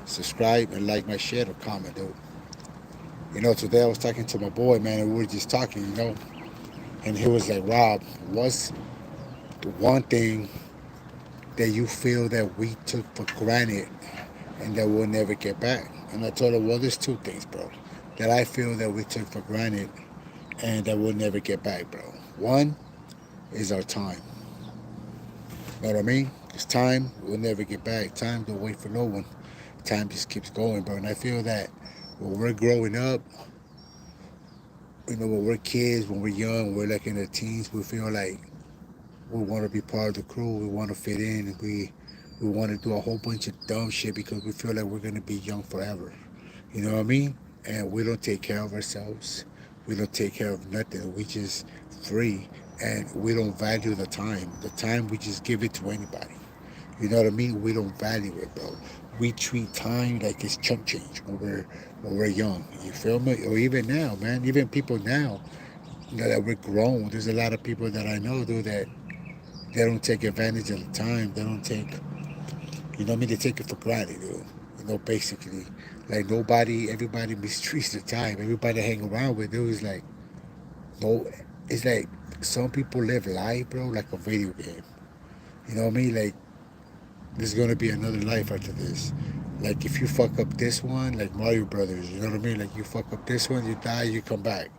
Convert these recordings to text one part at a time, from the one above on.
subscribe and like my shit or comment, dude. Today I was talking to my boy, man, and we were just talking, and he was like, Rob, what's the one thing that you feel that we took for granted and that we'll never get back? And I told him, well, there's two things, bro, that I feel that we took for granted and that we'll never get back, bro. One is our time. You know what I mean? Because time we'll never get back. Time don't wait for no one. Time just keeps going, bro. And I feel that when we're growing up, when we're kids, when we're young, we're like in the teens, we feel like we want to be part of the crew. We want to fit in. And we want to do a whole bunch of dumb shit because we feel like we're gonna be young forever. You know what I mean? And we don't take care of ourselves. We don't take care of nothing. We just free, and we don't value the time. The time we just give it to anybody. You know what I mean? We don't value it, bro. We treat time like it's chump change when we're young. You feel me? Or even now, man. Even people now, that we're grown. There's a lot of people that I know, dude, that they don't take advantage of the time. They don't take, what I mean? They take it for granted, dude. Basically, like nobody, everybody mistreats the time. Everybody I hang around with, dude, is like, no, it's like some people live life, bro, like a video game. You know what I mean? Like, there's gonna be another life after this. Like if you fuck up this one, like Mario Brothers, you know what I mean? Like you fuck up this one, you die, you come back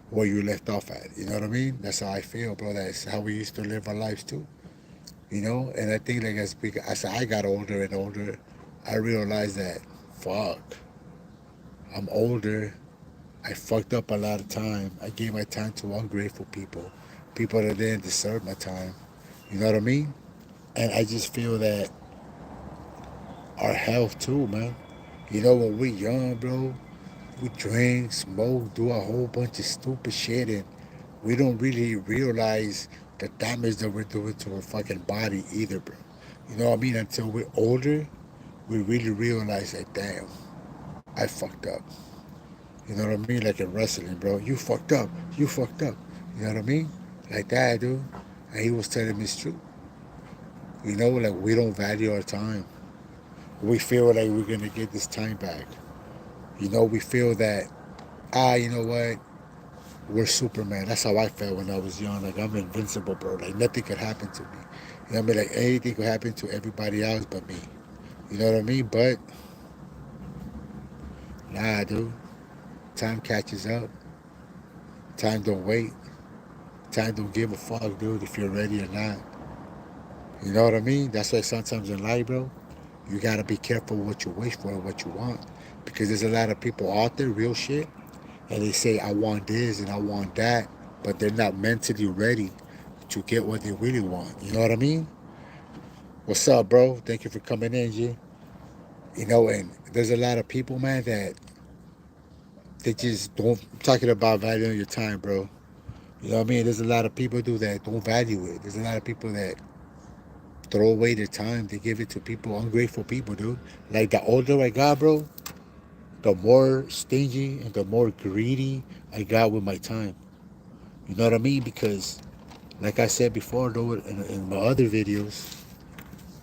where you left off at. You know what I mean? That's how I feel, bro. That's how we used to live our lives too. And I think like as I got older and older, I realized that fuck, I'm older. I fucked up a lot of time. I gave my time to ungrateful people, people that didn't deserve my time. You know what I mean? And I just feel that our health too, man. When we young, bro, we drink, smoke, do a whole bunch of stupid shit, and we don't really realize the damage that we're doing to our fucking body either, bro. You know what I mean? Until we're older, we really realize that, damn, I fucked up. You know what I mean? Like in wrestling, bro. You fucked up. You fucked up. You know what I mean? Like that, dude. And he was telling me it's true. Like we don't value our time. We feel like we're gonna get this time back. We feel that, you know what? We're Superman. That's how I felt when I was young. Like I'm invincible, bro. Like nothing could happen to me. You know what I mean? Like anything could happen to everybody else but me. You know what I mean? But nah, dude. Time catches up. Time don't wait. Time don't give a fuck, dude, if you're ready or not. You know what I mean? That's why sometimes in life, bro, you gotta be careful what you wish for and what you want. Because there's a lot of people out there, real shit, and they say, I want this and I want that, but they're not mentally ready to get what they really want. You know what I mean? What's up, bro? Thank you for coming in, G. And there's a lot of people, man, that they just don't. I'm talking about valuing your time, bro. You know what I mean? There's a lot of people, do that don't value it. There's a lot of people that throw away their time. They give it to people, ungrateful people, dude. Like the older I got, bro, the more stingy and the more greedy I got with my time. You know what I mean? Because, like I said before, though, in my other videos,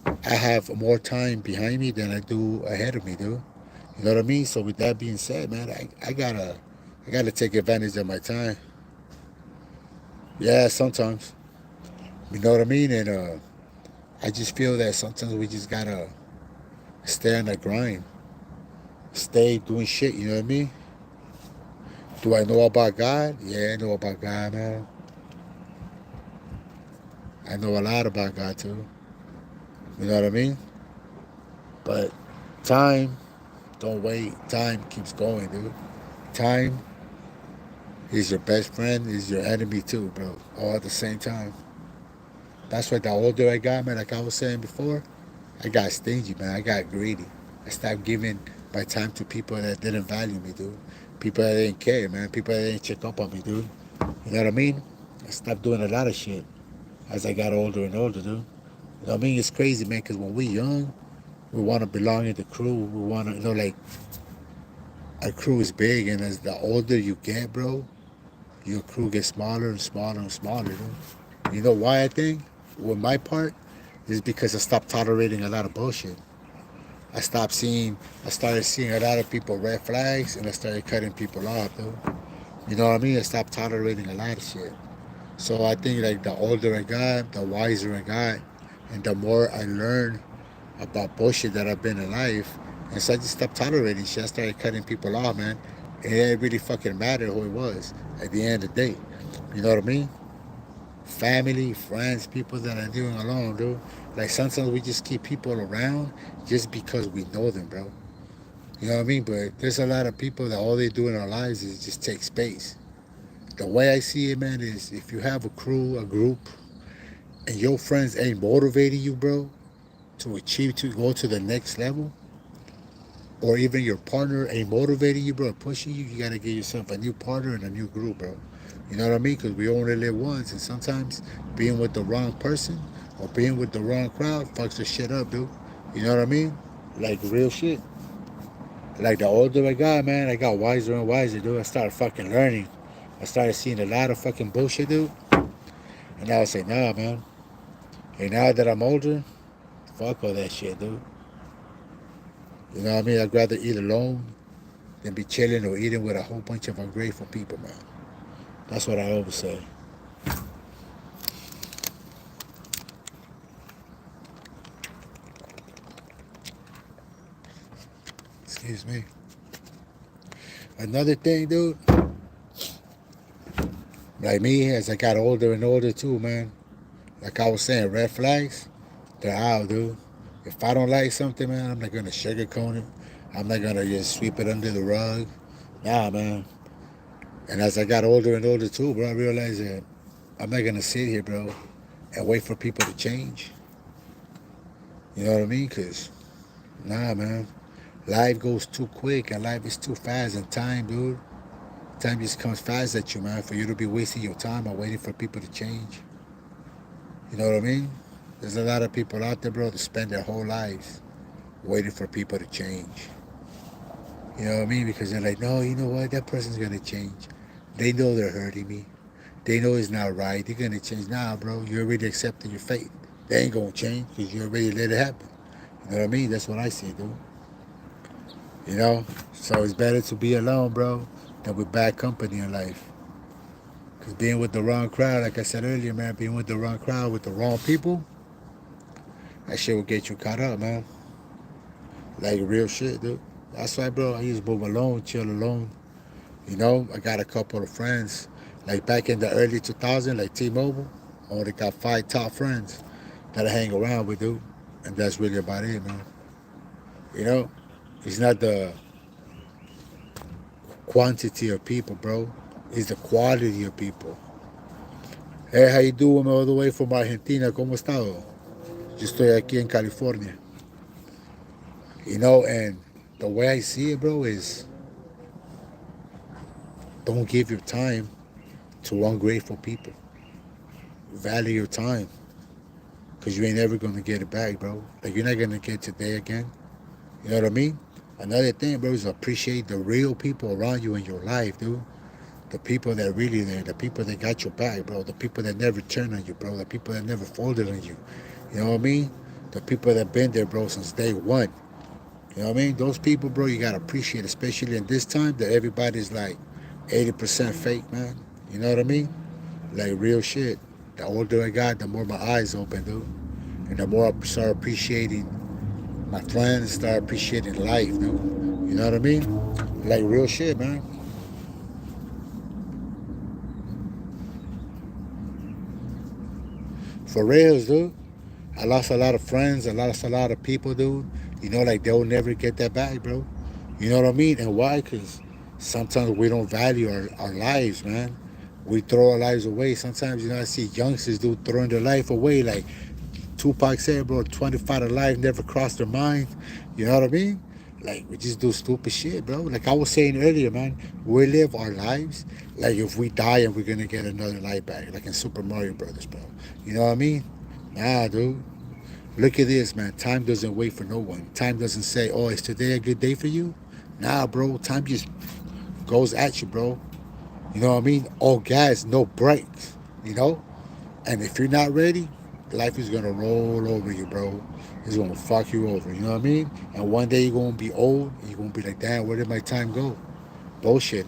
I have more time behind me than I do ahead of me, dude. You know what I mean? So with that being said, man, I gotta take advantage of my time. Yeah, sometimes. You know what I mean? And I just feel that sometimes we just gotta stay on the grind, stay doing shit. You know what I mean? Do I know about God? Yeah, I know about God, man. I know a lot about God too. You know what I mean? But time, don't wait. Time keeps going, dude. Time is your best friend, is your enemy too, bro. All at the same time. That's why the older I got, man, like I was saying before, I got stingy, man. I got greedy. I stopped giving my time to people that didn't value me, dude. People that didn't care, man. People that didn't check up on me, dude. You know what I mean? I stopped doing a lot of shit as I got older and older, dude. You know what I mean? It's crazy, man, because when we're young, we want to belong in the crew. We want to, like, our crew is big, and as the older you get, bro, your crew gets smaller and smaller and smaller, dude. You know why I think? With my part, is because I stopped tolerating a lot of bullshit. I started seeing a lot of people red flags, and I started cutting people off, dude. You know what I mean? I stopped tolerating a lot of shit. So I think like the older I got, the wiser I got, and the more I learned about bullshit that I've been in life, and so I just stopped tolerating shit. I started cutting people off, man. It didn't really fucking matter who it was at the end of the day. You know what I mean? Family, friends, people that are doing alone, dude. Like sometimes we just keep people around just because we know them, bro. You know what I mean? But there's a lot of people that all they do in our lives is just take space. The way I see it, man, is if you have a crew, a group, and your friends ain't motivating you, bro, to achieve, to go to the next level, or even your partner ain't motivating you, bro, pushing you, you gotta get yourself a new partner and a new group, bro. You know what I mean? Because we only live once, and sometimes being with the wrong person or being with the wrong crowd fucks the shit up, dude. You know what I mean? Like real shit. Like the older I got, man, I got wiser and wiser, dude. I started fucking learning. I started seeing a lot of fucking bullshit, dude. And I was like, nah, man. And now that I'm older, fuck all that shit, dude. You know what I mean? I'd rather eat alone than be chilling or eating with a whole bunch of ungrateful people, man. That's what I always say. Excuse me. Another thing, dude, like me, as I got older and older too, man, like I was saying, red flags, they're out, dude. If I don't like something, man, I'm not gonna sugarcoat it. I'm not gonna just sweep it under the rug. Nah, man. And as I got older and older too, bro, I realized that I'm not gonna sit here, bro, and wait for people to change. You know what I mean? Cause nah, man, life goes too quick and life is too fast. And time, dude, time just comes fast at you, man. For you to be wasting your time or waiting for people to change. You know what I mean? There's a lot of people out there, bro, that spend their whole lives waiting for people to change. You know what I mean? Because they're like, no, you know what? That person's gonna change. They know they're hurting me. They know it's not right. They're gonna change. Nah, bro, you already accepted your fate. They ain't gonna change because you already let it happen. You know what I mean? That's what I see, dude. You know? So it's better to be alone, bro, than with bad company in life. Because being with the wrong crowd, like I said earlier, man, being with the wrong crowd, with the wrong people, that shit will get you caught up, man. Like real shit, dude. That's why, bro, I used to move alone, chill alone. You know, I got a couple of friends. Like back in the early 2000s, like T-Mobile, I only got 5 top friends that I hang around with, dude. And that's really about it, man. You know, it's not the quantity of people, bro. It's the quality of people. Hey, how you doing all the way from Argentina? ¿Cómo estado? Yo estoy aquí en California. You know, and the way I see it, bro, is don't give your time to ungrateful people. Value your time, because you ain't ever going to get it back, bro. Like, you're not going to get today again. You know what I mean? Another thing, bro, is appreciate the real people around you in your life, dude. The people that really there, the people that got your back, bro. The people that never turned on you, bro. The people that never folded on you. You know what I mean? The people that been there, bro, since day one. You know what I mean? Those people, bro, you gotta appreciate, especially in this time that everybody's like 80% fake, man. You know what I mean? Like real shit. The older I got, the more my eyes open, dude. And the more I start appreciating my friends, start appreciating life, dude. You know what I mean? Like real shit, man. For reals, dude. I lost a lot of friends. I lost a lot of people, dude. You know, like they'll never get that back, bro. You know what I mean? And why? Because sometimes we don't value our lives, man. We throw our lives away. Sometimes, you know, I see youngsters, dude, throwing their life away. Like Tupac said, bro, 25 to life never crossed their mind. You know what I mean? Like, we just do stupid shit, bro. Like I was saying earlier, man, we live our lives like if we die and we're going to get another life back, like in Super Mario Brothers, bro. You know what I mean? Nah, dude. Look at this, man. Time doesn't wait for no one. Time doesn't say, oh, is today a good day for you? Nah, bro. Time just goes at you, bro. You know what I mean? All gas, no brakes, you know? And if you're not ready, life is gonna roll over you, bro. It's gonna fuck you over. You know what I mean? And one day you're gonna be old. And you're gonna be like, damn, where did my time go? Bullshit,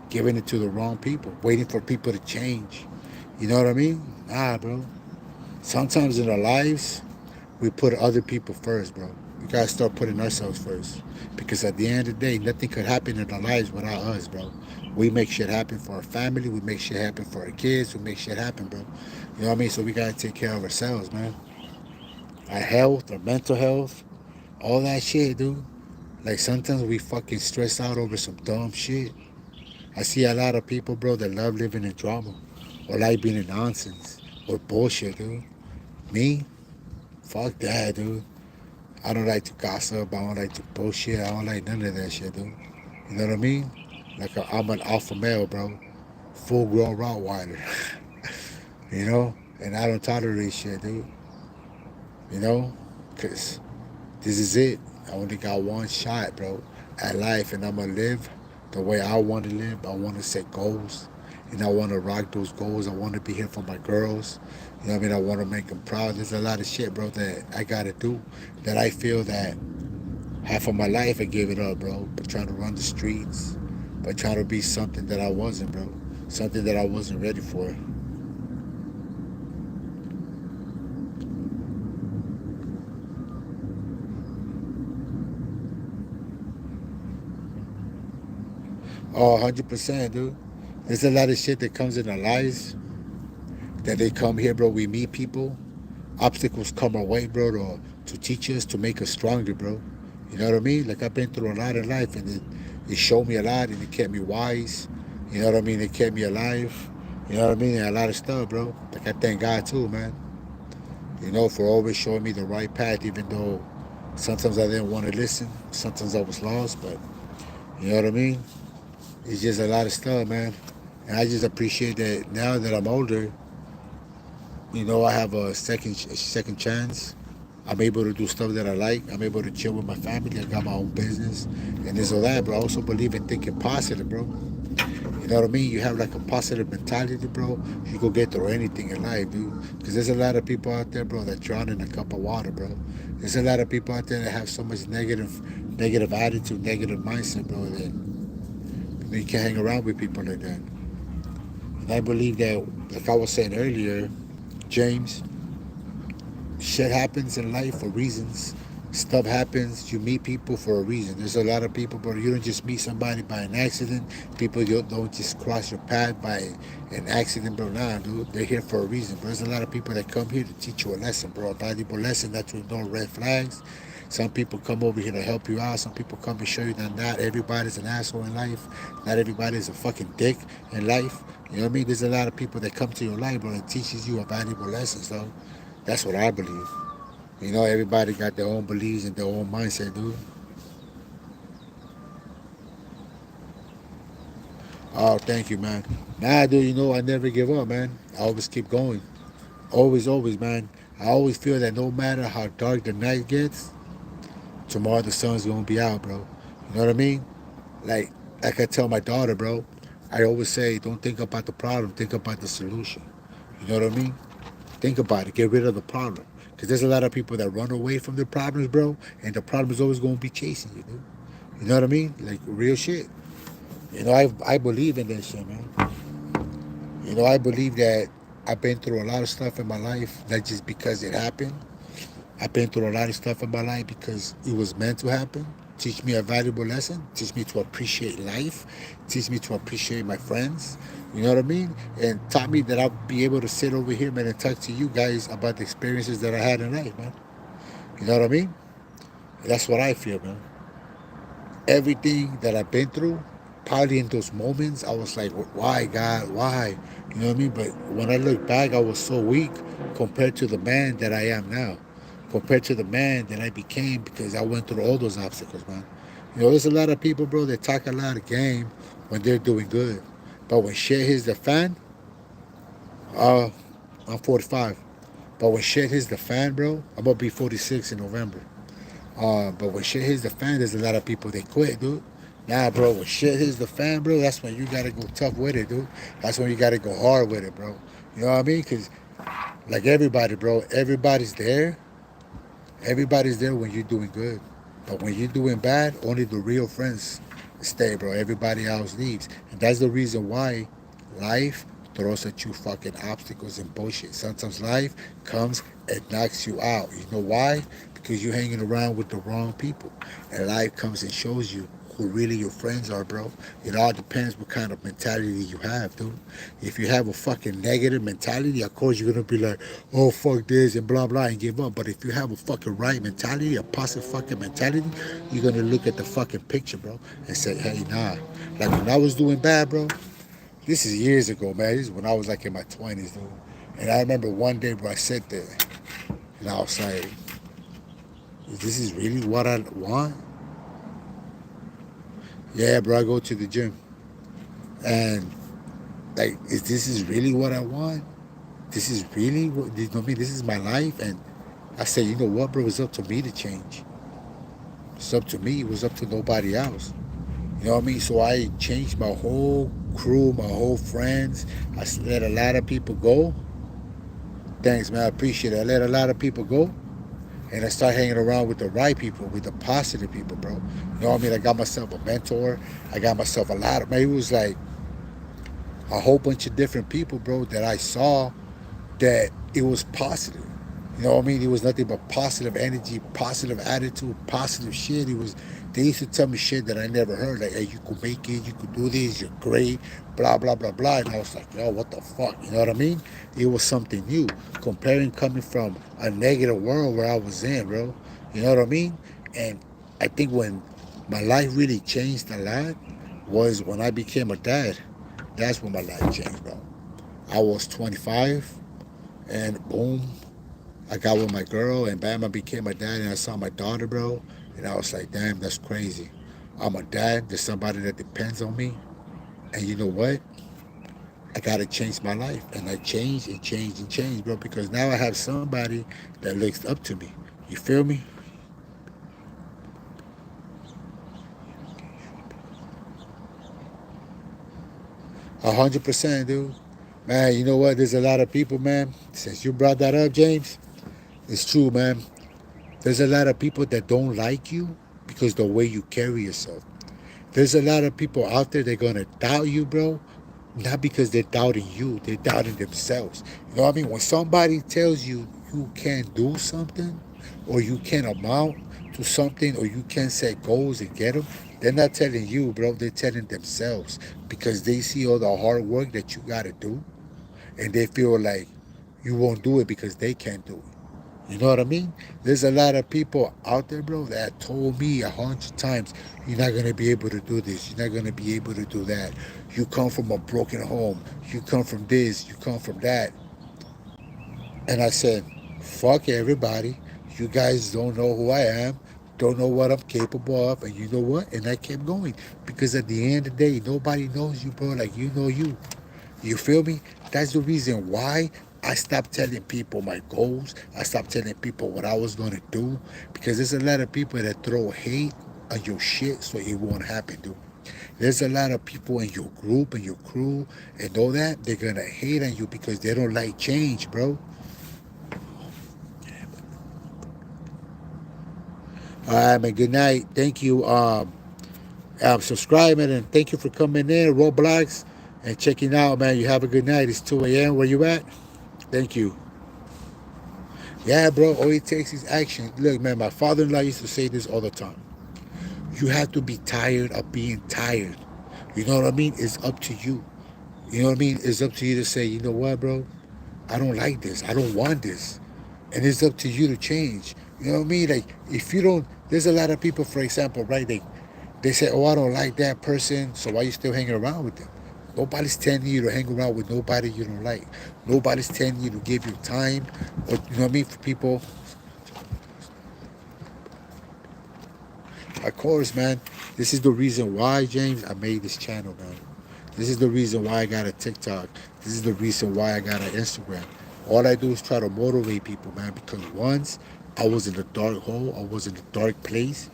giving it to the wrong people, waiting for people to change. You know what I mean? Nah, bro. Sometimes in our lives, we put other people first, bro. We gotta start putting ourselves first. Because at the end of the day, nothing could happen in our lives without us, bro. We make shit happen for our family. We make shit happen for our kids. We make shit happen, bro. You know what I mean? So we gotta take care of ourselves, man. Our health, our mental health, all that shit, dude. Like sometimes we fucking stress out over some dumb shit. I see a lot of people, bro, that love living in drama or like being in nonsense or bullshit, dude. Me? Fuck that, dude. I don't like to gossip. I don't like to bullshit. I don't like none of that shit, dude. You know what I mean? Like I'm an alpha male, bro. Full grown Rottweiler. You know? And I don't tolerate shit, dude. You know? Because this is it. I only got one shot, bro, at life. And I'm going to live the way I want to live. I want to set goals. And I want to rock those goals. I want to be here for my girls. You know what I mean? I want to make them proud. There's a lot of shit, bro, that I got to do that I feel that half of my life I gave it up, bro. But trying to run the streets, but trying to be something that I wasn't, bro. Something that I wasn't ready for. Oh, 100%, dude. There's a lot of shit that comes in our lives that they come here, bro. We meet people. Obstacles come our way, bro, to teach us, to make us stronger, bro. You know what I mean? Like I've been through a lot in life, and it showed me a lot, and it kept me wise. You know what I mean? It kept me alive. You know what I mean? And a lot of stuff, bro. Like I thank God too, man. You know, for always showing me the right path, even though sometimes I didn't want to listen. Sometimes I was lost, but you know what I mean? It's just a lot of stuff, man. And I just appreciate that now that I'm older. You know, I have a second chance. I'm able to do stuff that I like. I'm able to chill with my family. I got my own business and this or that. But I also believe in thinking positive, bro. You know what I mean? You have like a positive mentality, bro. You go get through anything in life, dude. Because there's a lot of people out there, bro, that drown in a cup of water, bro. There's a lot of people out there that have so much negative attitude, negative mindset, bro, that you can't hang around with people like that. And I believe that, like I was saying earlier, James, shit happens in life for reasons. Stuff happens. You meet people for a reason. There's a lot of people, but you don't just meet somebody by an accident. People don't just cross your path by an accident, bro. Nah, dude. They're here for a reason. But there's a lot of people that come here to teach you a lesson, bro. A valuable lesson, not to ignore red flags. Some people come over here to help you out. Some people come and show you that not everybody's an asshole in life. Not everybody's a fucking dick in life. You know what I mean? There's a lot of people that come to your life, bro, and teaches you a valuable lesson, so that's what I believe. You know, everybody got their own beliefs and their own mindset, dude. Oh, thank you, man. Nah, dude, you know, I never give up, man. I always keep going. Always, always, man. I always feel that no matter how dark the night gets, tomorrow the sun's gonna be out, bro. You know what I mean? Like, like I tell my daughter, bro, I always say, don't think about the problem, think about the solution. You know what I mean? Think about it. Get rid of the problem. Because there's a lot of people that run away from their problems, bro, and the problem is always going to be chasing you, dude. You know what I mean? Like real shit. You know, I believe in that shit, man. You know, I believe that I've been through a lot of stuff in my life, not just because it happened. I've been through a lot of stuff in my life because it was meant to happen. Teach me a valuable lesson. Teach me to appreciate life. Teach me to appreciate my friends. You know what I mean? And taught me that I'll be able to sit over here, man, and talk to you guys about the experiences that I had in life, man. You know what I mean? That's what I feel, man. Everything that I've been through, probably in those moments, I was like, why, God, why? You know what I mean? But when I look back, I was so weak compared to the man that I am now, compared to the man that I became because I went through all those obstacles, man. You know, there's a lot of people, bro, that talk a lot of game when they're doing good. But when shit hits the fan, uh, I'm 45. But when shit hits the fan, bro, I'm gonna be 46 in November. But when shit hits the fan, there's a lot of people that quit, dude. Nah, bro, when shit hits the fan, bro, that's when you gotta go tough with it, dude. That's when you gotta go hard with it, bro. You know what I mean? Because Like everybody, bro. Everybody's there when you're doing good. But when you're doing bad, only the real friends stay, bro. Everybody else leaves. And that's the reason why life throws at you fucking obstacles and bullshit. Sometimes life comes and knocks you out. You know why? Because you're hanging around with the wrong people. And life comes and shows you who really your friends are, bro. It all depends what kind of mentality you have, dude. If you have a fucking negative mentality, of course you're gonna be like, oh fuck this and blah blah and give up. But if you have a fucking right mentality, a positive fucking mentality, you're gonna look at the fucking picture, bro, and say, hey, nah. Like when I was doing bad, bro, this is years ago, man. This is when I was like in my 20s, dude. And I remember one day, bro, I sat there and I was like, this is really what I want? Yeah, bro, I go to the gym. And like, is this is really what I want? This is really what, you know what I mean? This is my life. And I said, you know what, bro? It's up to me to change. It's up to me. It was up to nobody else. You know what I mean? So I changed my whole crew, my whole friends. I let a lot of people go. Thanks, man. I appreciate it. I let a lot of people go. And I started hanging around with the right people, with the positive people, bro. You know what I mean? I got myself a mentor. I got myself a lot of, man, it was like a whole bunch of different people, bro, that I saw that it was positive. You know what I mean? It was nothing but positive energy, positive attitude, positive shit. It was they used to tell me shit that I never heard. Like, hey, you could make it, you could do this, you're great, blah, blah, blah, blah. And I was like, yo, what the fuck? You know what I mean? It was something new. Comparing coming from a negative world where I was in, bro. You know what I mean? And I think when my life really changed a lot was when I became a dad. That's when my life changed, bro. I was 25 and boom, I got with my girl, and bam, I became a dad, and I saw my daughter, bro, and I was like, damn, that's crazy. I'm a dad. There's somebody that depends on me, and you know what? I gotta change my life, and I changed and changed and changed, bro, because now I have somebody that looks up to me. You feel me? 100%, dude. Man, you know what? There's a lot of people, man. Since you brought that up, James, it's true, man. There's a lot of people that don't like you because the way you carry yourself. There's a lot of people out there that are gonna doubt you, bro. Not because they're doubting you, they're doubting themselves. You know what I mean? When somebody tells you you can't do something, or you can't amount to something, or you can't set goals and get them, they're not telling you, bro. They're telling themselves because they see all the hard work that you gotta do, and they feel like you won't do it because they can't do it. You know what I mean? There's a lot of people out there, bro, that told me 100 times, you're not gonna be able to do this. You're not gonna be able to do that. You come from a broken home. You come from this. You come from that. And I said, fuck everybody. You guys don't know who I am. Don't know what I'm capable of. And you know what? And I kept going. Because at the end of the day, nobody knows you, bro, like you know you. You feel me? That's the reason why I stopped telling people my goals. I stopped telling people what I was gonna do. Because there's a lot of people that throw hate on your shit so it won't happen, dude. There's a lot of people in your group and your crew and all that, they're gonna hate on you because they don't like change, bro. All right, man. Good night. Thank you. Subscribing and thank you for coming in, Roblox, and checking out, man. You have a good night. It's 2 a.m. Where you at? Thank you. Yeah, bro. All it takes is action. Look, man, my father-in-law used to say this all the time. You have to be tired of being tired. You know what I mean? It's up to you. You know what I mean? It's up to you to say, you know what, bro? I don't like this. I don't want this. And it's up to you to change. You know what I mean? Like, if you don't, there's a lot of people, for example, right? They say, oh, I don't like that person, so why you still hanging around with them? Nobody's telling you to hang around with nobody you don't like. Nobody's telling you to give your time, or you know what I mean, for people. Of course, man. This is the reason why, James, I made this channel, man. This is the reason why I got a TikTok. This is the reason why I got an Instagram. All I do is try to motivate people, man, because once I was in a dark hole, I was in a dark place,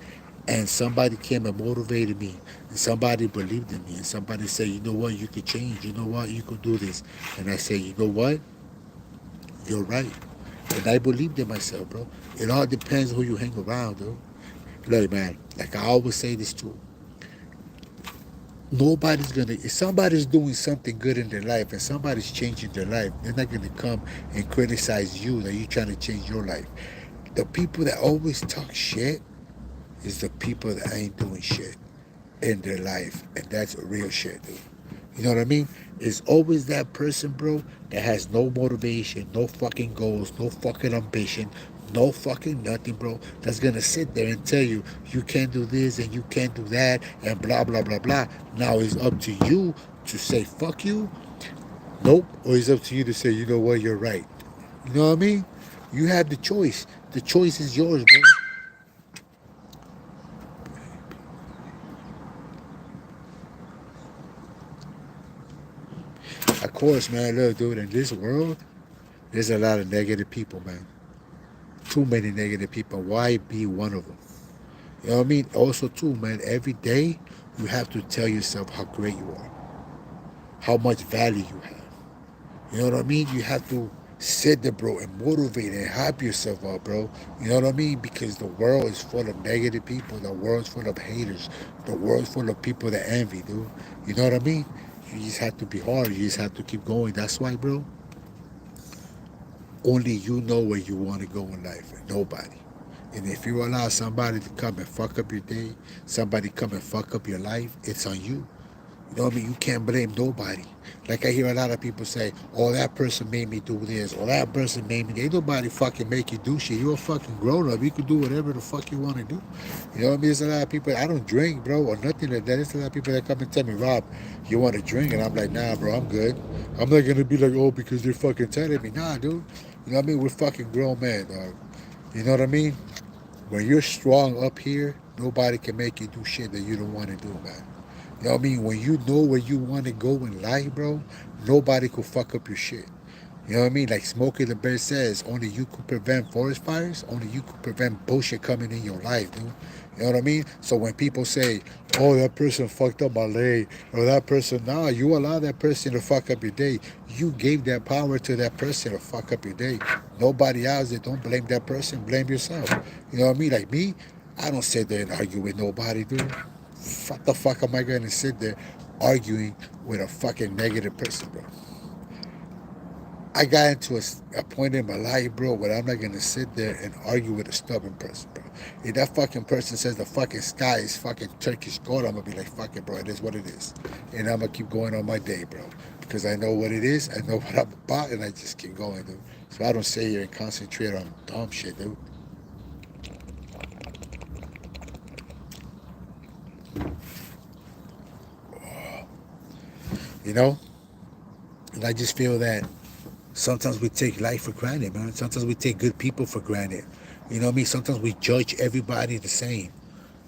and somebody came and motivated me, and somebody believed in me, and somebody said, you know what, you could change, you know what, you could do this. And I say, you know what? You're right. And I believed in myself, bro. It all depends who you hang around, dude. Look, man, like I always say this too. Nobody's gonna, if somebody's doing something good in their life and somebody's changing their life, they're not gonna come and criticize you that you're trying to change your life. The people that always talk shit is the people that ain't doing shit in their life. And that's real shit, dude. You know what I mean? It's always that person, bro, that has no motivation, no fucking goals, no fucking ambition, no fucking nothing, bro, that's gonna sit there and tell you you can't do this and you can't do that and blah blah blah blah. Now it's up to you to say fuck you, nope, or it's up to you to say, you know what, you're right. You know what I mean? You have the choice. The choice is yours, bro. Of course, man, look, dude, in this world, there's a lot of negative people, man. Too many negative people. Why be one of them? You know what I mean? Also, too, man, every day you have to tell yourself how great you are, how much value you have. You know what I mean? You have to sit there, bro, and motivate and hype yourself up, bro. You know what I mean? Because the world is full of negative people. The world's full of haters. The world's full of people that envy, dude. You know what I mean? You just have to be hard. You just have to keep going. That's why, bro, only you know where you want to go in life, and nobody. And if you allow somebody to come and fuck up your day, somebody come and fuck up your life, it's on you. You know what I mean? You can't blame nobody. Like I hear a lot of people say, oh, that person made me do this, or that person made me. Ain't nobody fucking make you do shit. You're a fucking grown up. You can do whatever the fuck you want to do. You know what I mean? There's a lot of people, I don't drink, bro, or nothing like that. There's a lot of people that come and tell me, Rob, you want to drink? And I'm like, nah, bro, I'm good. I'm not going to be like, oh, because they're fucking telling me. Nah, dude. You know what I mean? We're fucking grown men, dog. You know what I mean? When you're strong up here, nobody can make you do shit that you don't want to do, man. You know what I mean? When you know where you want to go in life, bro, nobody could fuck up your shit. You know what I mean? Like Smokey the Bear says, only you could prevent forest fires. Only you could prevent bullshit coming in your life, dude. You know what I mean? So when people say, "Oh, that person fucked up my leg," or that person, nah, you allow that person to fuck up your day. You gave that power to that person to fuck up your day. Nobody else. Don't blame that person. Blame yourself. You know what I mean? Like me, I don't sit there and argue with nobody, dude. What the fuck am I going to sit there arguing with a fucking negative person, bro? I got into a point in my life, bro, where I'm not gonna sit there and argue with a stubborn person, bro. If that fucking person says the fucking sky is fucking Turkish gold, I'm gonna be like, fuck it, bro, it is what it is. And I'm gonna keep going on my day, bro. Because I know what it is, I know what I'm about, and I just keep going, dude. So I don't sit here and concentrate on dumb shit, dude. You know? And I just feel that sometimes we take life for granted, man. Sometimes we take good people for granted. You know what I mean? Sometimes we judge everybody the same.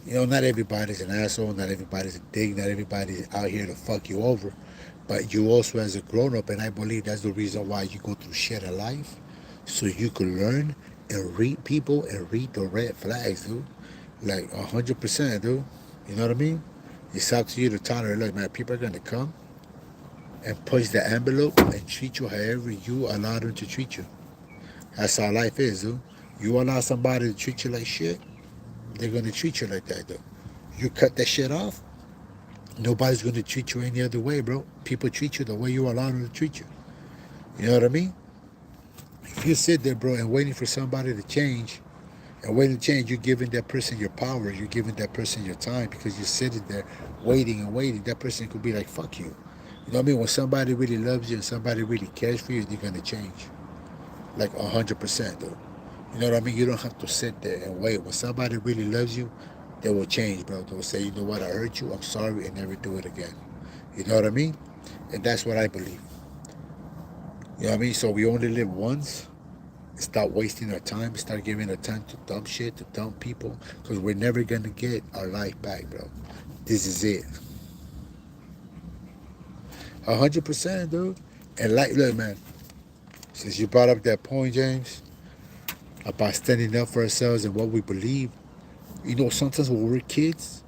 You know, not everybody's an asshole, not everybody's a dick, not everybody's out here to fuck you over. But you also, as a grown up, and I believe that's the reason why you go through shit in life, so you can learn and read people and read the red flags, dude. Like 100%, dude. You know what I mean? It's up to you to tolerate. Look, man, people are gonna come and push the envelope and treat you however you allow them to treat you. That's how life is, dude. You allow somebody to treat you like shit, they're gonna treat you like that, dude. You cut that shit off, nobody's gonna treat you any other way, bro. People treat you the way you allow them to treat you. You know what I mean? If you sit there, bro, and waiting for somebody to change, and waiting to change, you're giving that person your power, you're giving that person your time because you're sitting there waiting and waiting. That person could be like, fuck you. You know what I mean? When somebody really loves you and somebody really cares for you, they're gonna change. Like 100%, dude. You know what I mean? You don't have to sit there and wait. When somebody really loves you, they will change, bro. They will say, you know what, I hurt you, I'm sorry, and never do it again. You know what I mean? And that's what I believe. You know what I mean? So we only live once. Stop wasting our time. Start giving our time to dumb shit, to dumb people, because we're never gonna get our life back, bro. This is it. 100%, dude. And like, look, man, since you brought up that point, James, about standing up for ourselves and what we believe, you know, sometimes when we're kids,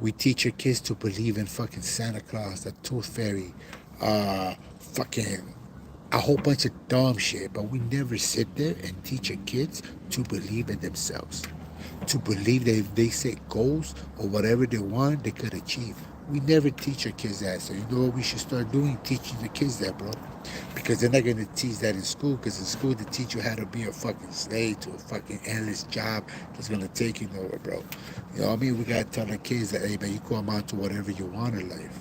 we teach our kids to believe in fucking Santa Claus, the Tooth Fairy, fucking a whole bunch of dumb shit, but we never sit there and teach our kids to believe in themselves, to believe that if they set goals or whatever they want, they could achieve. We never teach our kids that. So you know what we should start doing? Teaching the kids that, bro. Because they're not gonna teach that in school. Because in school they teach you how to be a fucking slave to a fucking endless job that's gonna take you nowhere, bro. You know what I mean? We gotta tell our kids that, hey man, you come out to whatever you want in life.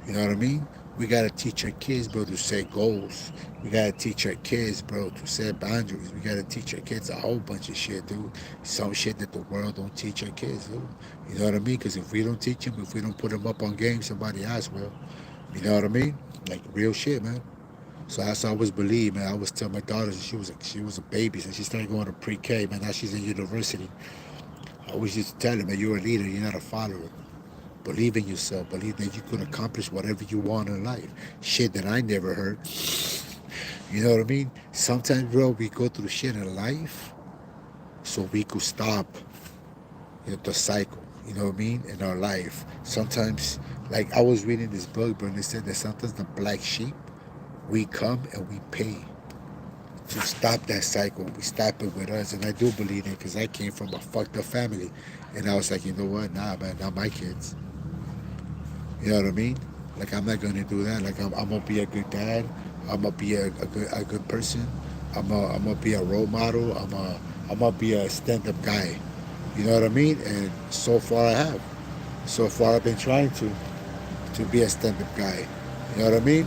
You know what I mean? We gotta teach our kids, bro, to set goals. We gotta teach our kids, bro, to set boundaries. We gotta teach our kids a whole bunch of shit, dude. Some shit that the world don't teach our kids, dude. You know what I mean? Because if we don't teach them, if we don't put them up on game, somebody else will. You know what I mean? Like real shit, man. So that's what I always believe, man. I always tell my daughter she was a baby, so she started going to pre-K, man. Now she's in university. I always used to tell her, man, you're a leader, you're not a follower. Believe in yourself. Believe that you can accomplish whatever you want in life. Shit that I never heard. You know what I mean? Sometimes, bro, we go through shit in life so we could stop, the cycle. You know what I mean? In our life. Sometimes, like I was reading this book, bro, and they said that sometimes the black sheep, we come and we pay to stop that cycle. We stop it with us. And I do believe it because I came from a fucked up family. And I was like, you know what? Nah, man, not my kids. You know what I mean? Like I'm not gonna do that. Like I'm gonna be a good dad. I'm gonna be a good person. I'm gonna be a role model. I'm gonna be a stand-up guy. You know what I mean? And so far I have. So far I've been trying to be a stand-up guy. You know what I mean?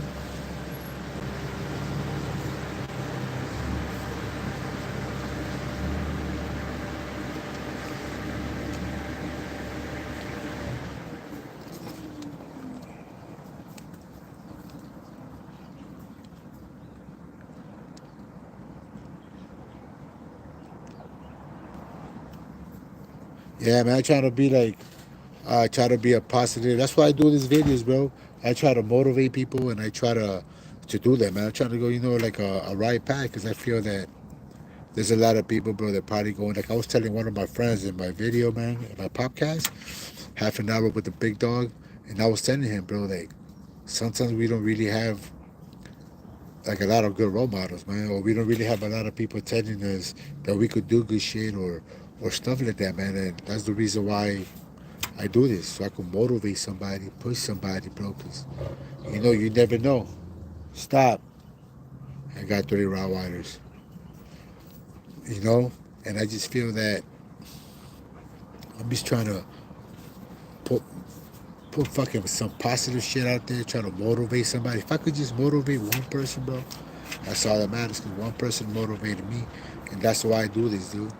Yeah, man. I try to be like I try to be a positive. That's why I do these videos, bro. I try to motivate people and I try to do that, man. I try to go, like a right path because I feel that there's a lot of people, bro, that probably going like I was telling one of my friends in my video, man, in my podcast, half an hour with the big dog, and I was telling him, bro, like sometimes we don't really have like a lot of good role models, man, or we don't really have a lot of people telling us that we could do good shit or stuff like that, man. And that's the reason why I do this, so I can motivate somebody, push somebody, bro, because you never know. Stop. I got 30 Rottweilers, you know, and I just feel that I'm just trying to put put fucking some positive shit out there, try to motivate somebody. If I could just motivate one person, bro, that's all that matters. Because one person motivated me, and that's why I do this, dude.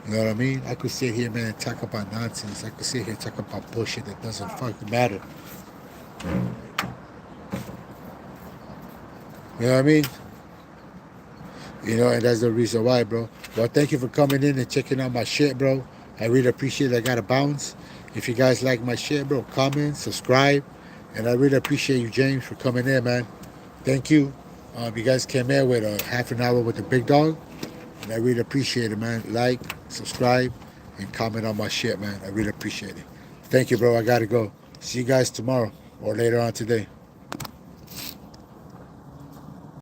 You know what I mean? I could sit here, man, and talk about nonsense. I could sit here and talk about bullshit that doesn't fucking matter. You know what I mean? And that's the reason why, bro. Well, thank you for coming in and checking out my shit, bro. I really appreciate it. I got to bounce. If you guys like my shit, bro, comment, subscribe. And I really appreciate you, James, for coming in, man. Thank you. You guys came in with a half an hour with the big dog. And I really appreciate it, man. Like, subscribe, and comment on my shit, man. I really appreciate it. Thank you, bro. I got to go. See you guys tomorrow or later on today.